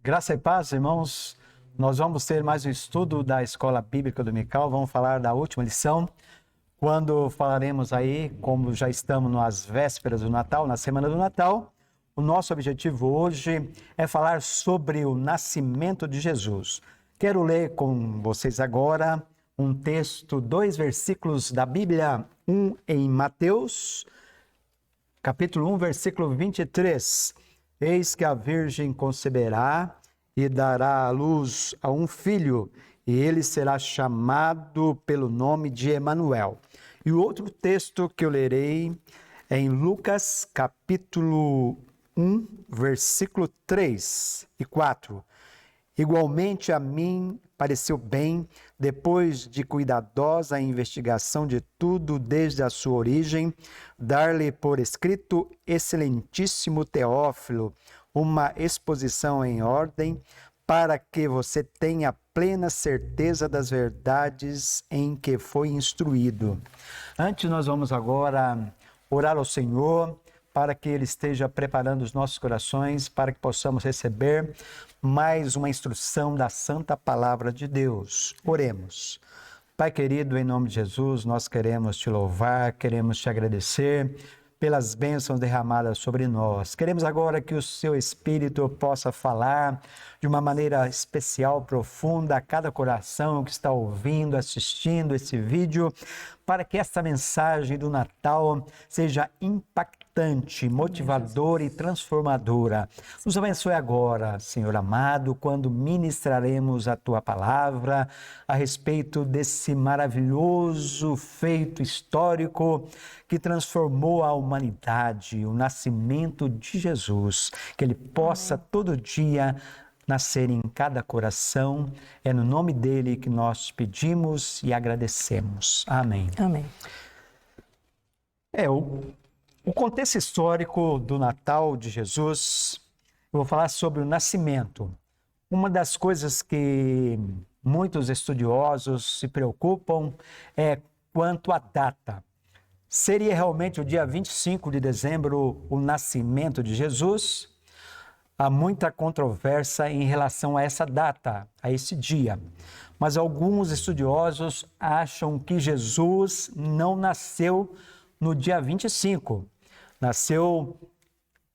Graça e paz, irmãos. Nós vamos ter mais um estudo da Escola Bíblica Dominical. Vamos falar da última lição, quando falaremos aí, como já estamos nas vésperas do Natal, na semana do Natal, o nosso objetivo hoje é falar sobre o nascimento de Jesus. Quero ler com vocês agora um texto, 2 versículos da Bíblia, um em Mateus, capítulo 1, versículo 23. Eis que a Virgem conceberá e dará à luz a um filho, e ele será chamado pelo nome de Emanuel. E o outro texto que eu lerei é em Lucas, capítulo 1, versículo 3 e 4. Igualmente a mim pareceu bem, depois de cuidadosa investigação de tudo desde a sua origem, dar-lhe por escrito, excelentíssimo Teófilo, uma exposição em ordem, para que você tenha plena certeza das verdades em que foi instruído. Antes, nós vamos agora orar ao Senhor, para que Ele esteja preparando os nossos corações, para que possamos receber mais uma instrução da Santa Palavra de Deus. Oremos. Pai querido, em nome de Jesus, nós queremos Te louvar, queremos Te agradecer pelas bênçãos derramadas sobre nós. Queremos agora que o Seu Espírito possa falar de uma maneira especial, profunda, a cada coração que está ouvindo, assistindo esse vídeo, para que essa mensagem do Natal seja impactante, motivadora e transformadora. Nos abençoe agora, Senhor amado, quando ministraremos a Tua palavra a respeito desse maravilhoso feito histórico que transformou a humanidade, o nascimento de Jesus. Que Ele possa todo dia nascer em cada coração. É no nome dele que nós pedimos e agradecemos. Amém. Amém. O contexto histórico do Natal de Jesus, eu vou falar sobre o nascimento. Uma das coisas que muitos estudiosos se preocupam é quanto à data. Seria realmente o dia 25 de dezembro o nascimento de Jesus? Há muita controvérsia em relação a essa data, a esse dia. Mas alguns estudiosos acham que Jesus não nasceu no dia 25. Nasceu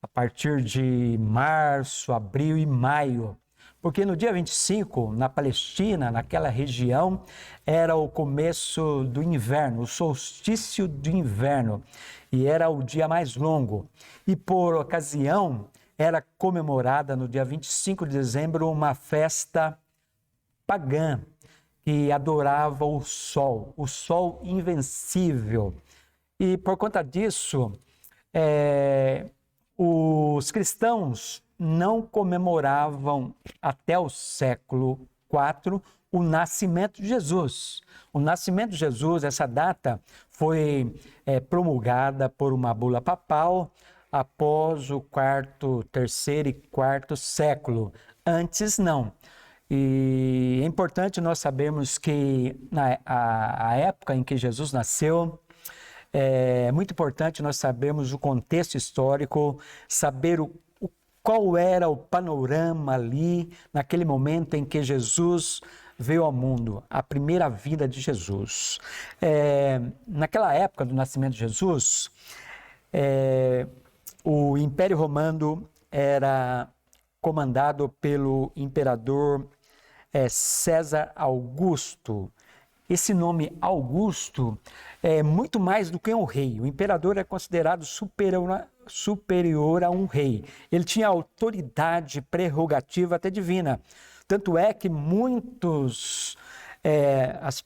a partir de março, abril e maio. Porque no dia 25, na Palestina, naquela região, era o começo do inverno, o solstício do inverno. E era o dia mais longo. E por ocasião, era comemorada no dia 25 de dezembro uma festa pagã que adorava o sol invencível. E por conta disso, os cristãos não comemoravam até o século IV o nascimento de Jesus. O nascimento de Jesus, essa data, foi promulgada por uma bula papal após o terceiro e quarto século. Antes, não. E é importante nós sabermos que a época em que Jesus nasceu, é muito importante nós sabermos o contexto histórico, saber qual era o panorama ali, naquele momento em que Jesus veio ao mundo, a primeira vinda de Jesus. Naquela época do nascimento de Jesus, o Império Romano era comandado pelo imperador César Augusto. Esse nome Augusto é muito mais do que um rei. O imperador é considerado superior a um rei. Ele tinha autoridade, prerrogativa até divina. Tanto é que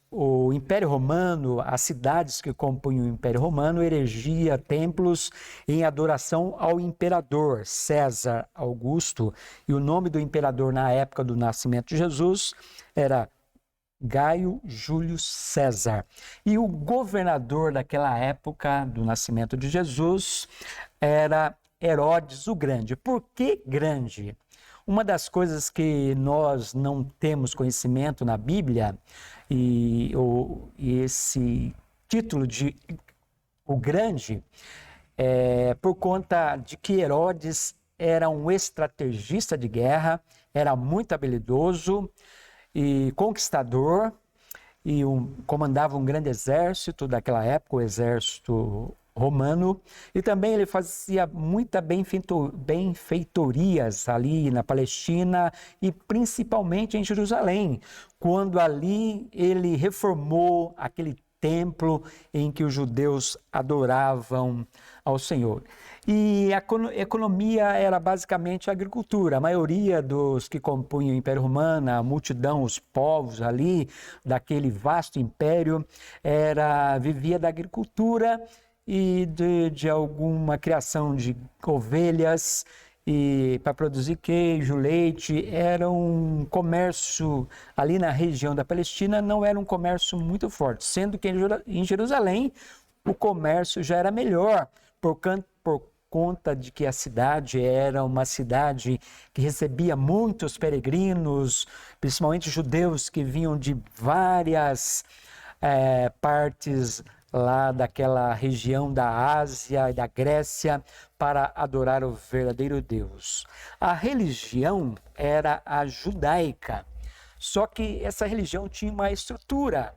o Império Romano, as cidades que compunham o Império Romano, erigia templos em adoração ao imperador César Augusto. E o nome do imperador na época do nascimento de Jesus era Gaio Júlio César. E o governador daquela época do nascimento de Jesus era Herodes o Grande. Por que grande? Uma das coisas que nós não temos conhecimento na Bíblia, e esse título de o Grande, por conta de que Herodes era um estrategista de guerra, era muito habilidoso e conquistador, e comandava um grande exército daquela época, o exército romano, e também ele fazia muitas benfeitorias ali na Palestina e principalmente em Jerusalém, quando ali ele reformou aquele templo em que os judeus adoravam ao Senhor. E a economia era basicamente a agricultura. A maioria dos que compunham o Império Romano, a multidão, os povos ali daquele vasto império, vivia da agricultura e de alguma criação de ovelhas e para produzir queijo, leite. Era um comércio ali na região da Palestina, não era um comércio muito forte, sendo que em Jerusalém o comércio já era melhor, por conta de que a cidade era uma cidade que recebia muitos peregrinos, principalmente judeus que vinham de várias partes lá daquela região da Ásia e da Grécia para adorar o verdadeiro Deus. A religião era a judaica, só que essa religião tinha uma estrutura.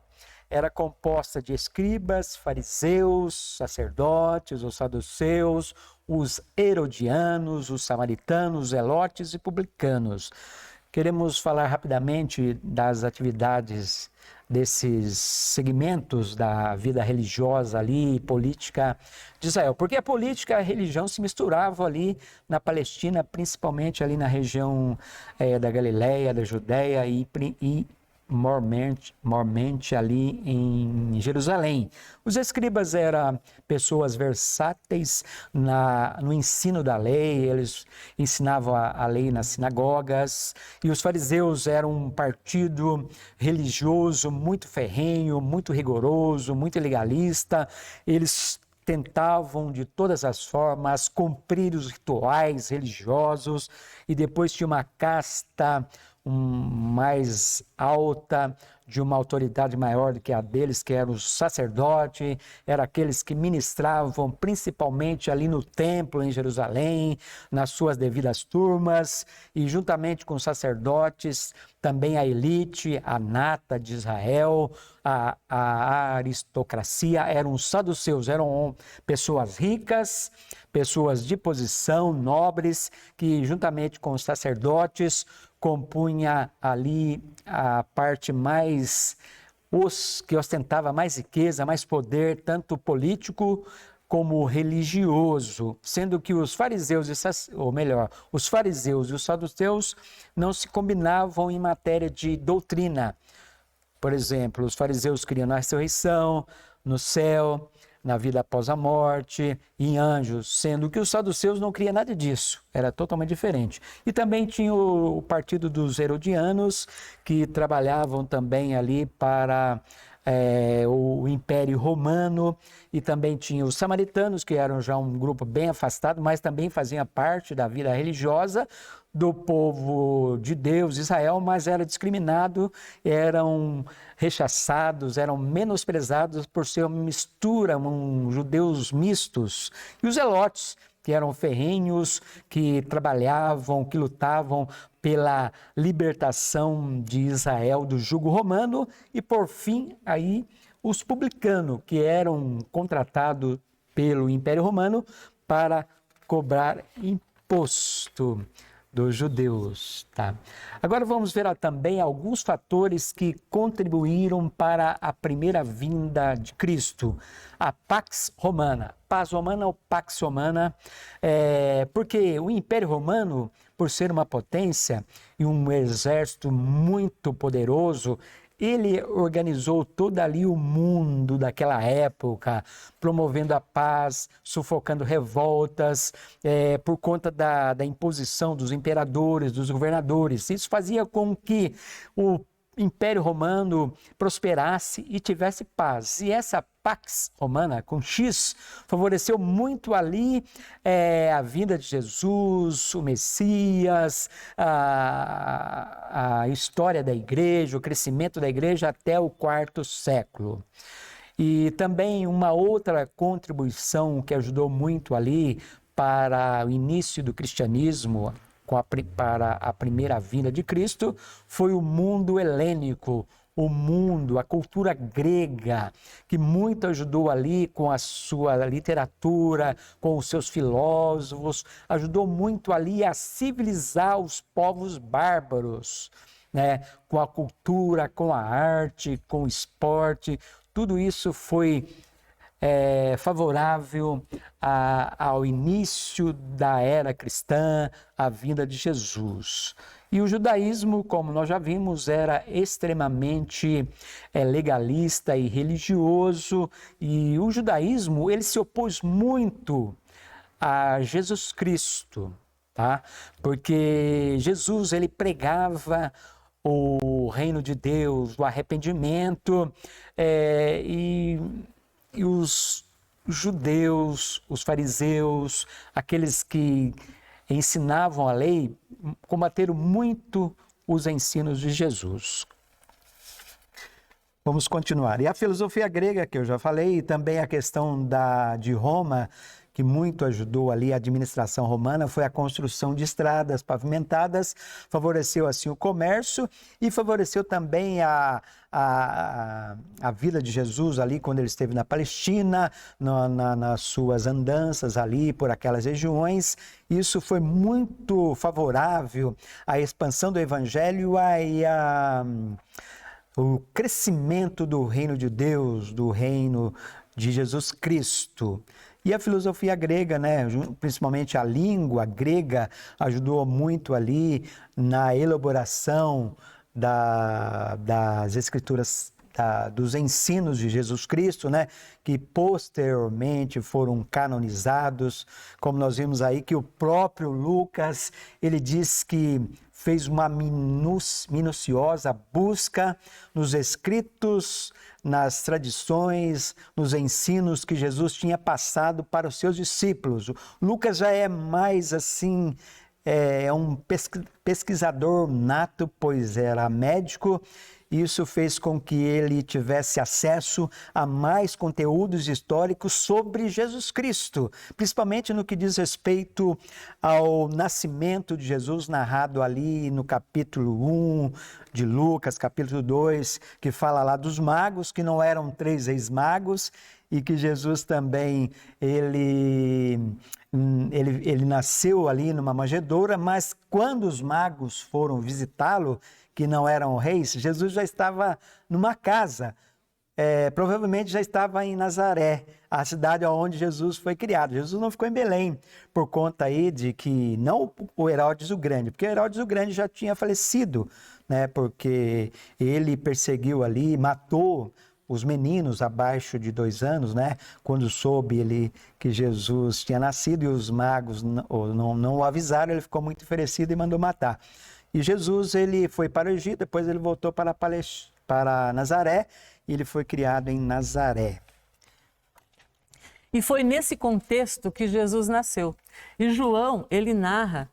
Era composta de escribas, fariseus, sacerdotes, os saduceus, os herodianos, os samaritanos, zelotes e publicanos. Queremos falar rapidamente das atividades desses segmentos da vida religiosa ali, política de Israel. Porque a política e a religião se misturavam ali na Palestina, principalmente ali na região da Galileia, da Judéia e mormente ali em Jerusalém. Os escribas eram pessoas versáteis no ensino da lei, eles ensinavam a lei nas sinagogas, e os fariseus eram um partido religioso muito ferrenho, muito rigoroso, muito legalista. Eles tentavam de todas as formas cumprir os rituais religiosos, e depois tinha uma casta mais alta, de uma autoridade maior do que a deles, que era o sacerdote, eram aqueles que ministravam principalmente ali no templo em Jerusalém, nas suas devidas turmas, e juntamente com os sacerdotes, também a elite, a nata de Israel, a aristocracia, eram os saduceus, eram pessoas ricas, pessoas de posição, nobres, que juntamente com os sacerdotes compunha ali a parte que ostentava mais riqueza, mais poder, tanto político como religioso, sendo que os fariseus, os fariseus e os saduceus não se combinavam em matéria de doutrina. Por exemplo, os fariseus criam na ressurreição, no céu, na vida após a morte, em anjos, sendo que os saduceus não criam nada disso, era totalmente diferente. E também tinha o partido dos herodianos, que trabalhavam também ali para o Império Romano, e também tinha os samaritanos, que eram já um grupo bem afastado, mas também faziam parte da vida religiosa do povo de Deus, Israel, mas era discriminado, eram rechaçados, eram menosprezados por ser uma mistura, judeus mistos. E os zelotes, que eram ferrenhos, que trabalhavam, que lutavam pela libertação de Israel do jugo romano. E por fim, aí os publicanos, que eram contratados pelo Império Romano para cobrar imposto dos judeus. Tá? Agora vamos ver também alguns fatores que contribuíram para a primeira vinda de Cristo. A Pax Romana. Paz Romana ou Pax Romana, porque o Império Romano, por ser uma potência e um exército muito poderoso, ele organizou todo ali o mundo daquela época, promovendo a paz, sufocando revoltas, por conta da imposição dos imperadores, dos governadores. Isso fazia com que o Império Romano prosperasse e tivesse paz. E essa Pax Romana, com X, favoreceu muito ali a vinda de Jesus, o Messias, a história da igreja, o crescimento da igreja até o quarto século. E também uma outra contribuição que ajudou muito ali para o início do cristianismo, para a primeira vinda de Cristo, foi o mundo helênico, o mundo, a cultura grega, que muito ajudou ali com a sua literatura, com os seus filósofos, ajudou muito ali a civilizar os povos bárbaros, né? Com a cultura, com a arte, com o esporte, tudo isso foi favorável ao início da era cristã, à vinda de Jesus. E o judaísmo, como nós já vimos, era extremamente legalista e religioso, e o judaísmo ele se opôs muito a Jesus Cristo, tá? Porque Jesus ele pregava o reino de Deus, o arrependimento, e os judeus, os fariseus, aqueles que ensinavam a lei, combateram muito os ensinos de Jesus. Vamos continuar. E a filosofia grega, que eu já falei, e também a questão de Roma, que muito ajudou ali a administração romana, foi a construção de estradas pavimentadas, favoreceu assim o comércio e favoreceu também a vida de Jesus ali quando ele esteve na Palestina, nas suas andanças ali por aquelas regiões. Isso foi muito favorável à expansão do evangelho e o crescimento do reino de Deus, do reino de Jesus Cristo. E a filosofia grega, né, principalmente a língua grega, ajudou muito ali na elaboração das escrituras, dos ensinos de Jesus Cristo, né, que posteriormente foram canonizados, como nós vimos aí que o próprio Lucas, ele diz que fez uma minuciosa busca nos escritos, nas tradições, nos ensinos que Jesus tinha passado para os seus discípulos. Lucas já é mais assim, um pesquisador nato, pois era médico. Isso fez com que ele tivesse acesso a mais conteúdos históricos sobre Jesus Cristo, principalmente no que diz respeito ao nascimento de Jesus, narrado ali no capítulo 1 de Lucas, capítulo 2, que fala lá dos magos, que não eram 3 ex-magos, e que Jesus também, ele nasceu ali numa manjedoura, mas quando os magos foram visitá-lo, que não eram reis, Jesus já estava numa casa, provavelmente já estava em Nazaré, a cidade onde Jesus foi criado. Jesus não ficou em Belém, por conta aí de que, não o Herodes o Grande, porque Herodes o Grande já tinha falecido, né, porque ele perseguiu ali, matou os meninos abaixo de 2 anos, né, quando soube que Jesus tinha nascido e os magos não o avisaram, ele ficou muito enfurecido e mandou matar. E Jesus, ele foi para o Egito, depois ele voltou para Nazaré, e ele foi criado em Nazaré. E foi nesse contexto que Jesus nasceu. E João, ele narra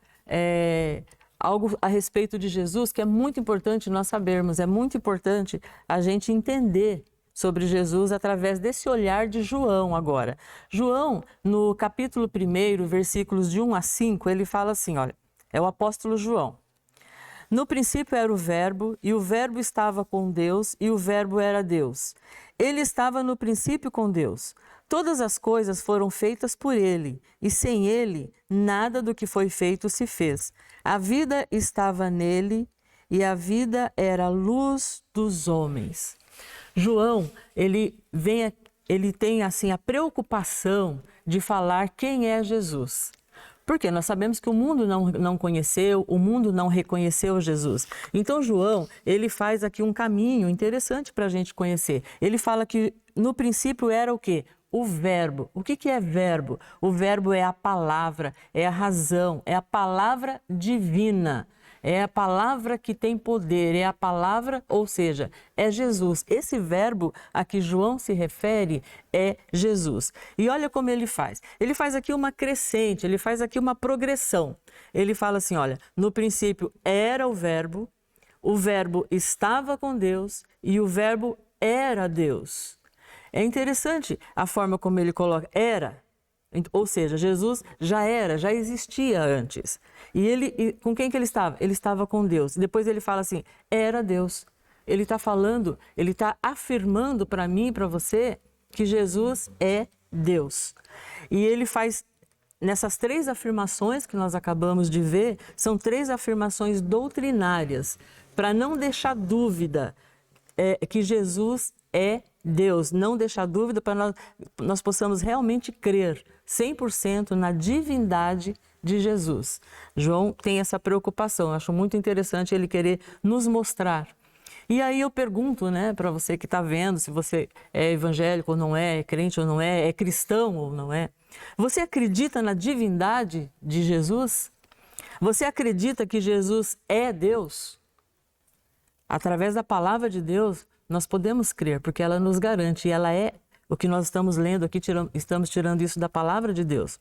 algo a respeito de Jesus que é muito importante nós sabermos, é muito importante a gente entender sobre Jesus através desse olhar de João agora. João, no capítulo 1, versículos de 1 a 5, ele fala assim, olha, é o apóstolo João. No princípio era o Verbo, e o Verbo estava com Deus, e o Verbo era Deus. Ele estava no princípio com Deus. Todas as coisas foram feitas por ele, e sem ele, nada do que foi feito se fez. A vida estava nele, e a vida era a luz dos homens. João, ele tem assim a preocupação de falar quem é Jesus. Porque nós sabemos que o mundo não conheceu, o mundo não reconheceu Jesus. Então, João, ele faz aqui um caminho interessante para a gente conhecer. Ele fala que no princípio era o quê? O verbo. O que é verbo? O verbo é a palavra, é a razão, é a palavra divina. É a palavra que tem poder, é a palavra, ou seja, é Jesus. Esse verbo a que João se refere é Jesus. E olha como ele faz. Ele faz aqui uma crescente, ele faz aqui uma progressão. Ele fala assim, olha, no princípio era o verbo estava com Deus e o verbo era Deus. É interessante a forma como ele coloca, era. Ou seja, Jesus já existia antes. E com quem que ele estava? Ele estava com Deus. Depois ele fala assim, era Deus. Ele está falando, ele está afirmando para mim e para você que Jesus é Deus. E ele faz, nessas 3 afirmações que nós acabamos de ver, são 3 afirmações doutrinárias, para não deixar dúvida que Jesus é Deus, não deixar dúvida para nós possamos realmente crer 100% na divindade de Jesus. João tem essa preocupação, eu acho muito interessante ele querer nos mostrar. E aí eu pergunto, né, para você que está vendo, se você é evangélico ou não é crente ou não é cristão ou não é. Você acredita na divindade de Jesus? Você acredita que Jesus é Deus? Através da palavra de Deus, nós podemos crer, porque ela nos garante, e ela é o que nós estamos lendo aqui, estamos tirando isso da palavra de Deus.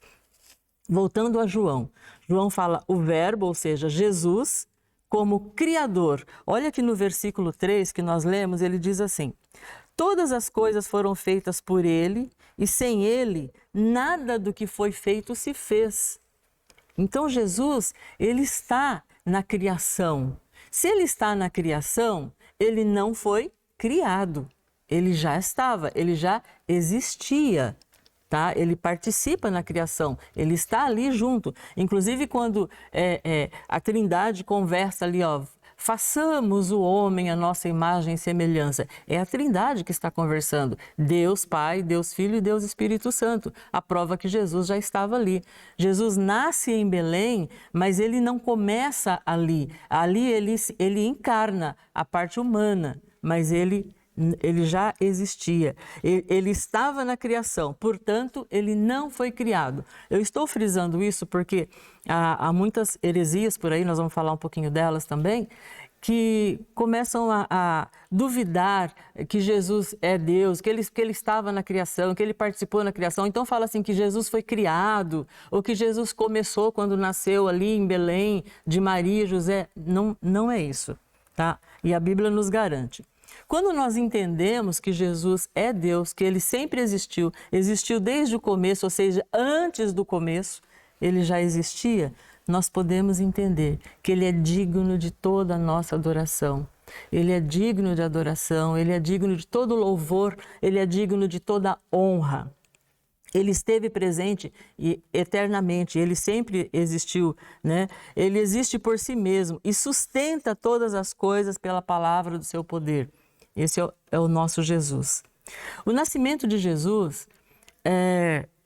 Voltando a João, João fala o verbo, ou seja, Jesus, como Criador. Olha que no versículo 3 que nós lemos, ele diz assim, todas as coisas foram feitas por ele, e sem ele, nada do que foi feito se fez. Então Jesus, ele está na criação. Se ele está na criação, ele não foi criado. Ele já estava, ele já existia, tá? Ele participa na criação, ele está ali junto. Inclusive quando a Trindade conversa ali, ó, façamos o homem a nossa imagem e semelhança. É a Trindade que está conversando. Deus Pai, Deus Filho e Deus Espírito Santo. A prova que Jesus já estava ali. Jesus nasce em Belém, mas ele não começa ali. Ali ele encarna a parte humana, mas ele já existia. Ele estava na criação, portanto, ele não foi criado. Eu estou frisando isso porque há muitas heresias por aí, nós vamos falar um pouquinho delas também, que começam a duvidar que Jesus é Deus, que ele estava na criação, que ele participou na criação. Então fala assim que Jesus foi criado, ou que Jesus começou quando nasceu ali em Belém, de Maria e José. Não é isso, tá? E a Bíblia nos garante. Quando nós entendemos que Jesus é Deus, que ele sempre existiu desde o começo, ou seja, antes do começo, ele já existia, nós podemos entender que ele é digno de toda a nossa adoração. Ele é digno de adoração, ele é digno de todo louvor, ele é digno de toda honra. Ele esteve presente eternamente, ele sempre existiu, né? Ele existe por si mesmo e sustenta todas as coisas pela palavra do seu poder. Esse é o nosso Jesus. O nascimento de Jesus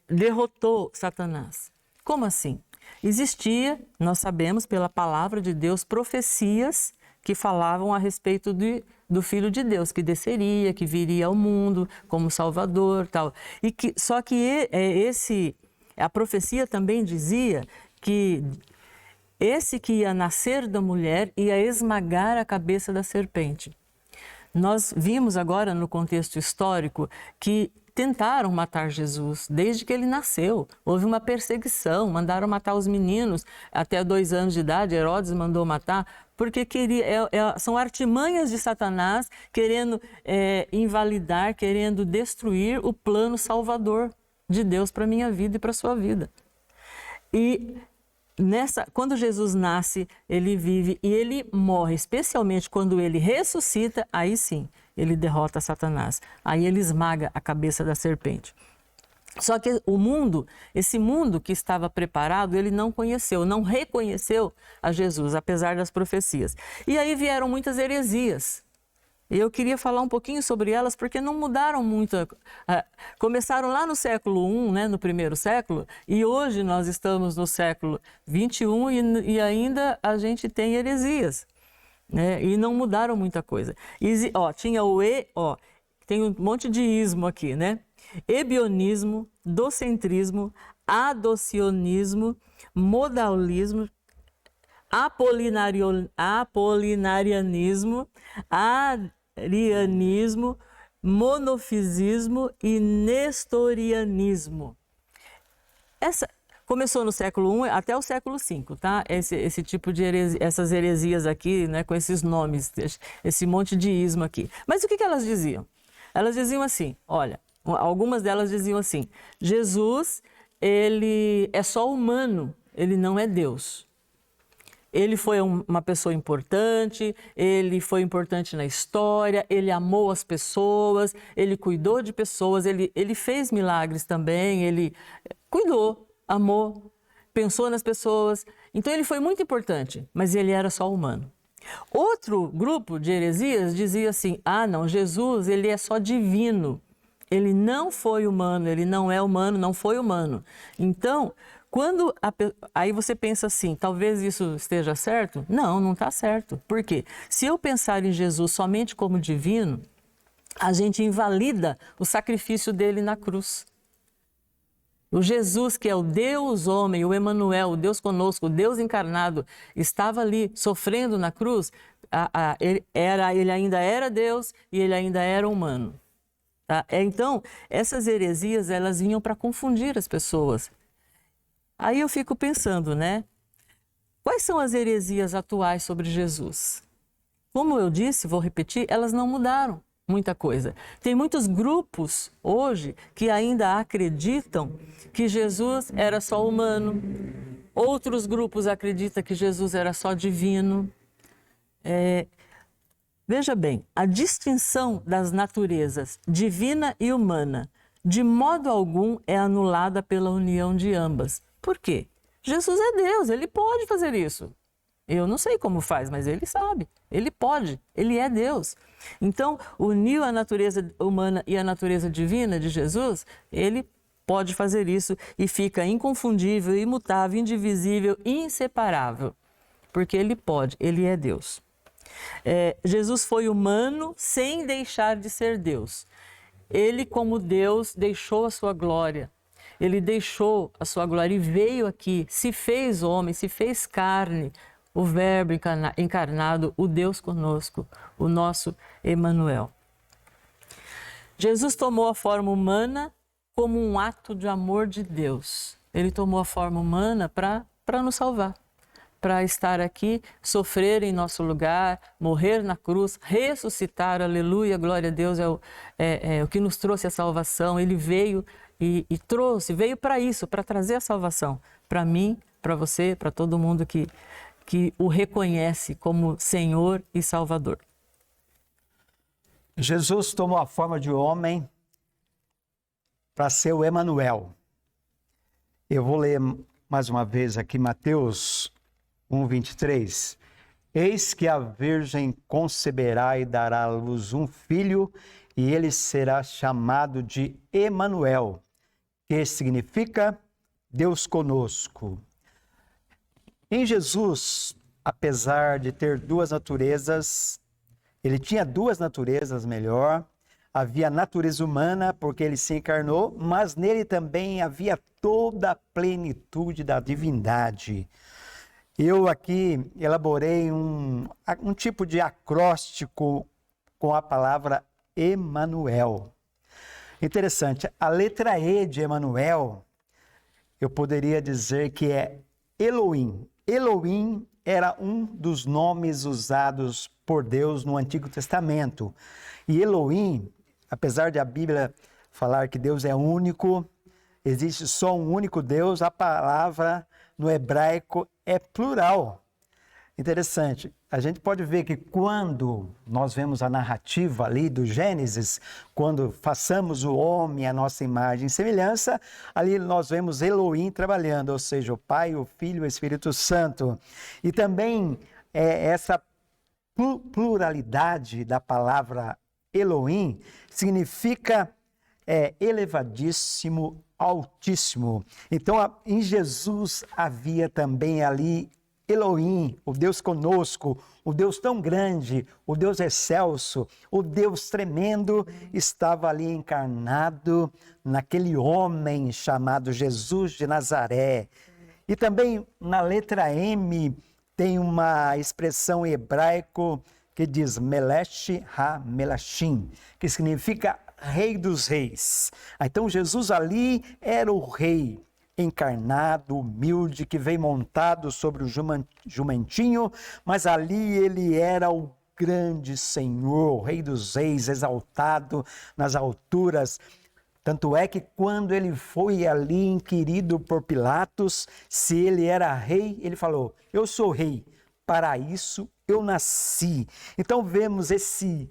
derrotou Satanás. Como assim? Existia, nós sabemos pela palavra de Deus, profecias que falavam a respeito do Filho de Deus, que desceria, que viria ao mundo como Salvador, tal. Só que a profecia também dizia que esse que ia nascer da mulher ia esmagar a cabeça da serpente. Nós vimos agora no contexto histórico que tentaram matar Jesus desde que ele nasceu. Houve uma perseguição, mandaram matar os meninos até 2 anos de idade. Herodes mandou matar porque são artimanhas de Satanás querendo invalidar, querendo destruir o plano salvador de Deus para a minha vida e para a sua vida. E quando Jesus nasce, ele vive e ele morre, especialmente quando ele ressuscita, aí sim, ele derrota Satanás. Aí ele esmaga a cabeça da serpente. Só que esse mundo que estava preparado, ele não conheceu, não reconheceu a Jesus, apesar das profecias. E aí vieram muitas heresias. E eu queria falar um pouquinho sobre elas, porque não mudaram muito. Começaram lá no século I, né, no primeiro século, e hoje nós estamos no século XXI e ainda a gente tem heresias, né, e não mudaram muita coisa. Tinha tem um monte de ismo aqui, né? Ebionismo, docentrismo, adocionismo, modalismo, apolinarianismo, arianismo, monofisismo e nestorianismo. Começou no século I até o século V, tá? Esse tipo de essas heresias aqui, né, com esses nomes, esse monte de ismo aqui. Mas o que elas diziam? Elas diziam assim, olha, algumas delas diziam assim, Jesus ele é só humano, ele não é Deus. Ele foi uma pessoa importante, ele foi importante na história, ele amou as pessoas, ele cuidou de pessoas, ele fez milagres também, ele cuidou, amou, pensou nas pessoas. Então ele foi muito importante, mas ele era só humano. Outro grupo de heresias dizia assim: ah, não, Jesus, ele é só divino. Ele não foi humano, ele não é humano, não foi humano. Então, aí você pensa assim, talvez isso esteja certo? Não, não está certo. Por quê? Se eu pensar em Jesus somente como divino, a gente invalida o sacrifício dele na cruz. O Jesus, que é o Deus homem, o Emanuel, o Deus conosco, o Deus encarnado, estava ali sofrendo na cruz, ele ainda era Deus e ele ainda era humano. Tá? Então, essas heresias, elas vinham para confundir as pessoas. Aí eu fico pensando, né? Quais são as heresias atuais sobre Jesus? Como eu disse, vou repetir, elas não mudaram muita coisa. Tem muitos grupos hoje que ainda acreditam que Jesus era só humano. Outros grupos acreditam que Jesus era só divino. Veja bem, a distinção das naturezas divina e humana, de modo algum, é anulada pela união de ambas. Por quê? Jesus é Deus, ele pode fazer isso. Eu não sei como faz, mas ele sabe. Ele pode, ele é Deus. Então, uniu a natureza humana e a natureza divina de Jesus, ele pode fazer isso e fica inconfundível, imutável, indivisível, inseparável. Porque ele pode, ele é Deus. Jesus foi humano sem deixar de ser Deus. Ele, como Deus, deixou a sua glória. Ele deixou a sua glória e veio aqui, se fez homem, se fez carne, o Verbo encarnado, o Deus conosco, o nosso Emanuel. Jesus tomou a forma humana como um ato de amor de Deus. Ele tomou a forma humana para nos salvar, para estar aqui, sofrer em nosso lugar, morrer na cruz, ressuscitar, aleluia, glória a Deus, é o que nos trouxe a salvação. Ele veio veio para isso, para trazer a salvação, para mim, para você, para todo mundo que o reconhece como Senhor e Salvador. Jesus tomou a forma de homem para ser o Emanuel. Eu vou ler mais uma vez aqui Mateus 1:23. Eis que a virgem conceberá e dará à luz um filho, e ele será chamado de Emanuel, que significa Deus conosco. Em Jesus, apesar de ter duas naturezas, ele tinha duas naturezas, melhor. Havia a natureza humana, porque ele se encarnou, mas nele também havia toda a plenitude da divindade. Eu aqui elaborei um tipo de acróstico com a palavra Emanuel. Interessante, a letra E de Emanuel, eu poderia dizer que é Elohim. Elohim era um dos nomes usados por Deus no Antigo Testamento. E Elohim, apesar de a Bíblia falar que Deus é único, existe só um único Deus, a palavra no hebraico é plural. Interessante, a gente pode ver que quando nós vemos a narrativa ali do Gênesis, quando façamos o homem à nossa imagem e semelhança, ali nós vemos Elohim trabalhando, ou seja, o Pai, o Filho e o Espírito Santo. E também essa pluralidade da palavra Elohim significa elevadíssimo, altíssimo. Então, em Jesus havia também ali Elohim, o Deus conosco, o Deus tão grande, o Deus excelso, o Deus tremendo, estava ali encarnado naquele homem chamado Jesus de Nazaré. E também na letra M tem uma expressão em hebraico que diz Melech ha-Melachim, que significa Rei dos Reis. Então Jesus ali era o rei encarnado, humilde, que veio montado sobre o jumentinho, mas ali ele era o grande Senhor, o Rei dos Reis, exaltado nas alturas, Tanto é que quando ele foi ali inquirido por Pilatos, se ele era rei, ele falou: eu sou rei, para isso eu nasci. Então vemos esse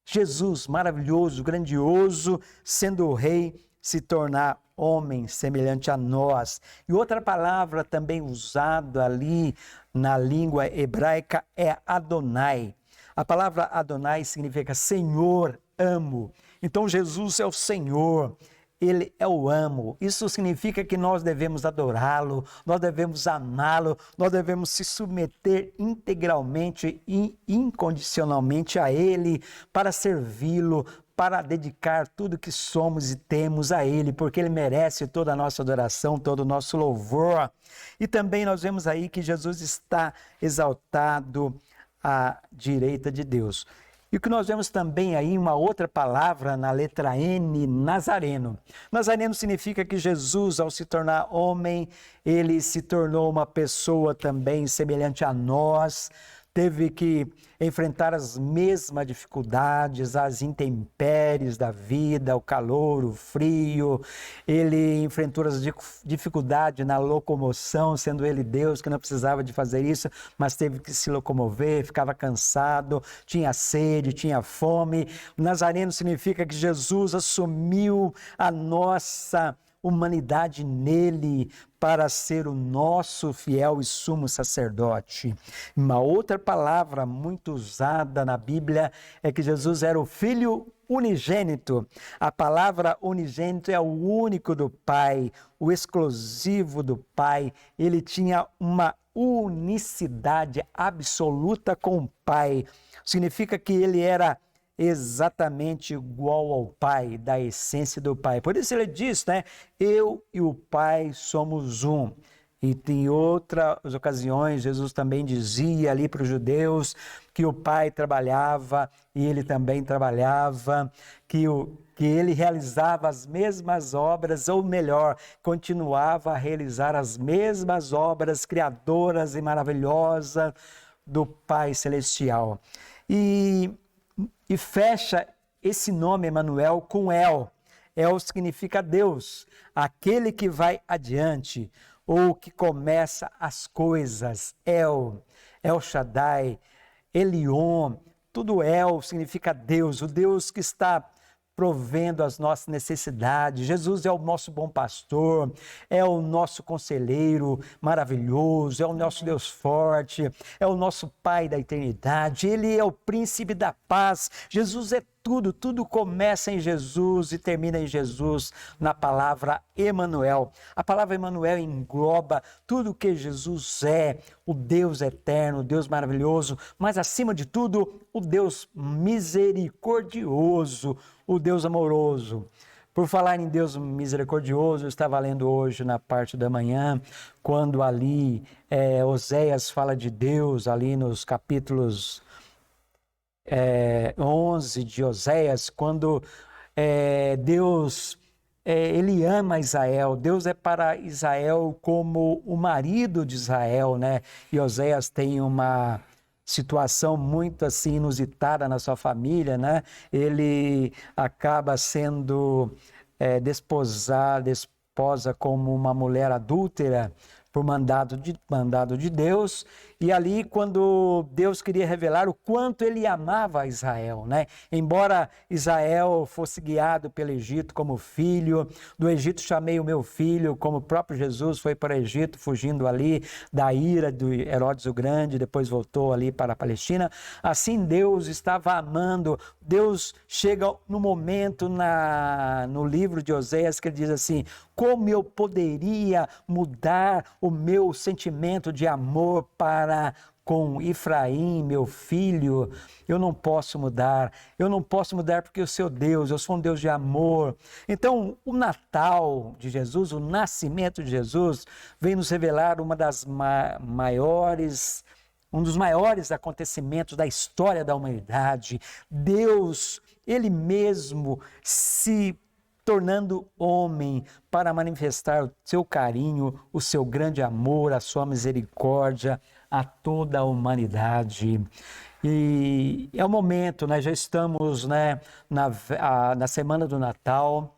Jesus maravilhoso, grandioso, sendo o rei, se tornar homem semelhante a nós. E outra palavra também usada ali na língua hebraica é Adonai. A palavra Adonai significa Senhor, amo. Então Jesus é o Senhor, Ele é o amo. Isso significa que nós devemos adorá-lo, nós devemos amá-lo, nós devemos se submeter integralmente e incondicionalmente a Ele para servi-lo, para dedicar tudo que somos e temos a Ele, porque Ele merece toda a nossa adoração, todo o nosso louvor. E também nós vemos aí que Jesus está exaltado à direita de Deus. E o que nós vemos também aí, uma outra palavra na letra N, Nazareno. Nazareno significa que Jesus, ao se tornar homem, ele se tornou uma pessoa também semelhante a nós, teve que enfrentar as mesmas dificuldades, as intempéries da vida, o calor, o frio. Ele enfrentou as dificuldades na locomoção, sendo ele Deus, que não precisava de fazer isso, mas teve que se locomover, ficava cansado, tinha sede, tinha fome. O Nazareno significa que Jesus assumiu a nossa humanidade nele para ser o nosso fiel e sumo sacerdote. Uma outra palavra muito usada na Bíblia é que Jesus era o Filho unigênito. A palavra unigênito é o único do Pai, o exclusivo do Pai. Ele tinha uma unicidade absoluta com o Pai. Significa que ele era exatamente igual ao Pai, da essência do Pai. Por isso ele diz, né? Eu e o Pai somos um. E em outras ocasiões, Jesus também dizia ali para os judeus que o Pai trabalhava e ele também trabalhava, que ele realizava as mesmas obras, ou melhor, continuava a realizar as mesmas obras criadoras e maravilhosas do Pai Celestial. E fecha esse nome Emanuel com El. El significa Deus, aquele que vai adiante, ou que começa as coisas. El Shaddai, Elion, tudo El significa Deus, o Deus que está provendo as nossas necessidades. Jesus é o nosso bom pastor, é o nosso conselheiro maravilhoso, é o nosso Deus forte, é o nosso Pai da eternidade, Ele é o príncipe da paz. Jesus é tudo, tudo começa em Jesus e termina em Jesus, na palavra Emanuel. A palavra Emanuel engloba tudo o que Jesus é, o Deus eterno, o Deus maravilhoso, mas acima de tudo, o Deus misericordioso, o Deus amoroso. Por falar em Deus misericordioso, eu estava lendo hoje na parte da manhã, quando ali Oséias fala de Deus, ali nos capítulos 11 de Oséias, quando Deus, ele ama Israel, Deus é para Israel como o marido de Israel, né? E Oséias tem uma situação muito assim inusitada na sua família, né? Ele acaba sendo desposa como uma mulher adúltera por mandado de Deus. E ali, quando Deus queria revelar o quanto ele amava Israel, né? Embora Israel fosse guiado pelo Egito como filho, do Egito chamei o meu filho, como o próprio Jesus foi para o Egito, fugindo ali da ira do Herodes o Grande, depois voltou ali para a Palestina. Assim Deus estava amando. Deus chega no momento no livro de Oséias que ele diz assim: como eu poderia mudar o meu sentimento de amor para com Efraim, meu filho? Eu não posso mudar porque eu sou Deus, eu sou um Deus de amor. Então, o Natal de Jesus, o nascimento de Jesus, vem nos revelar um dos maiores acontecimentos da história da humanidade. Deus, Ele mesmo se tornando homem para manifestar o seu carinho, o seu grande amor, a sua misericórdia a toda a humanidade. E é o momento, né? Já estamos, né, na semana do Natal.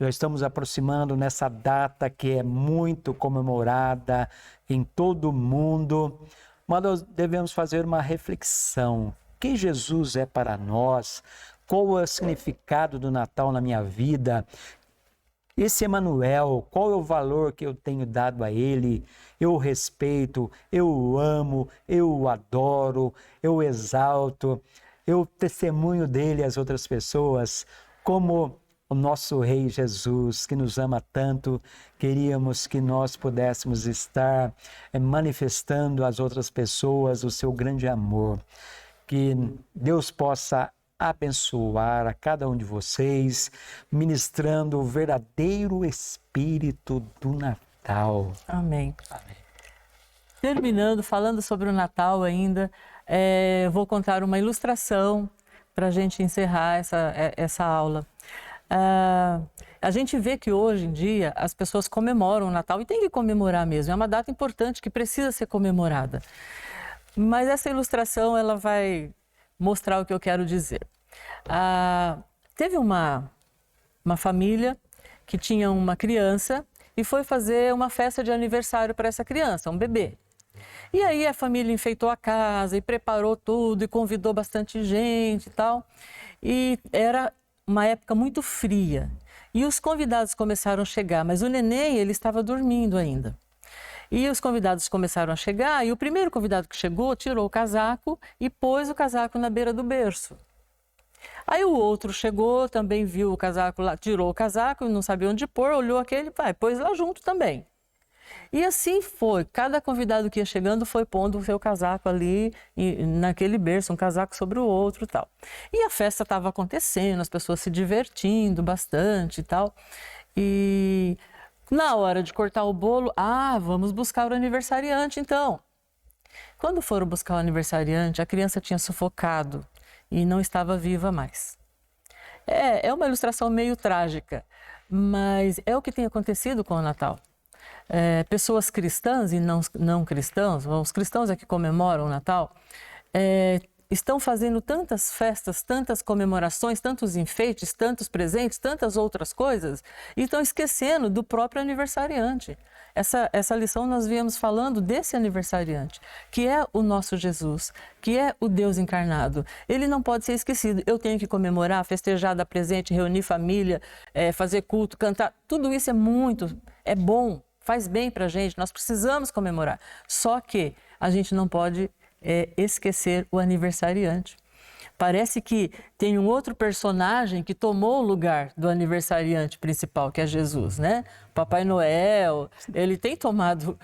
Já estamos aproximando nessa data que é muito comemorada em todo o mundo, mas nós devemos fazer uma reflexão. Quem Jesus é para nós? Qual é o significado do Natal na minha vida? Esse Emanuel, qual é o valor que eu tenho dado a ele? Eu o respeito, eu o amo, eu o adoro, eu o exalto, eu testemunho dele às outras pessoas, como o nosso Rei Jesus, que nos ama tanto, queríamos que nós pudéssemos estar manifestando às outras pessoas o seu grande amor. Que Deus possa abençoar a cada um de vocês, ministrando o verdadeiro espírito do Natal. Amém. Amém. Terminando, falando sobre o Natal ainda, vou contar uma ilustração para a gente encerrar essa aula. A gente vê que hoje em dia as pessoas comemoram o Natal e tem que comemorar mesmo, é uma data importante que precisa ser comemorada. Mas essa ilustração ela vai mostrar o que eu quero dizer. Teve uma família que tinha uma criança e foi fazer uma festa de aniversário para essa criança, um bebê. E aí a família enfeitou a casa e preparou tudo e convidou bastante gente e tal. E era uma época muito fria. E os convidados começaram a chegar, mas o neném ele estava dormindo ainda. E os convidados começaram a chegar e o primeiro convidado que chegou tirou o casaco e pôs o casaco na beira do berço. Aí o outro chegou, também viu o casaco lá, tirou o casaco e não sabia onde pôr, olhou aquele, pôs lá junto também. E assim foi, cada convidado que ia chegando foi pondo o seu casaco ali naquele berço, um casaco sobre o outro e tal. E a festa estava acontecendo, as pessoas se divertindo bastante e tal. E na hora de cortar o bolo, vamos buscar o aniversariante então. Quando foram buscar o aniversariante, a criança tinha sufocado e não estava viva mais. É uma ilustração meio trágica, mas é o que tem acontecido com o Natal. Pessoas cristãs e não cristãos, os cristãos é que comemoram o Natal, estão fazendo tantas festas, tantas comemorações, tantos enfeites, tantos presentes, tantas outras coisas, e estão esquecendo do próprio aniversariante. Essa lição nós viemos falando desse aniversariante, que é o nosso Jesus, que é o Deus encarnado. Ele não pode ser esquecido. Eu tenho que comemorar, festejar, dar presente, reunir família, fazer culto, cantar. Tudo isso é bom, faz bem para a gente, nós precisamos comemorar. Só que a gente não pode esquecer o aniversariante. Parece que tem um outro personagem que tomou o lugar do aniversariante principal, que é Jesus, né? Papai Noel, ele tem tomado,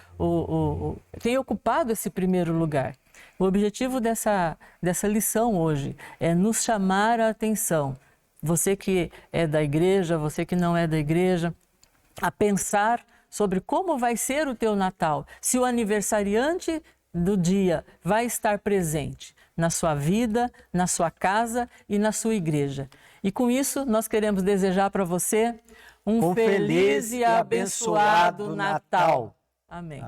tem ocupado esse primeiro lugar. O objetivo dessa lição hoje é nos chamar a atenção, você que é da igreja, você que não é da igreja, a pensar sobre como vai ser o teu Natal, se o aniversariante do dia vai estar presente na sua vida, na sua casa e na sua igreja. E com isso, nós queremos desejar para você um feliz e abençoado Natal. Amém.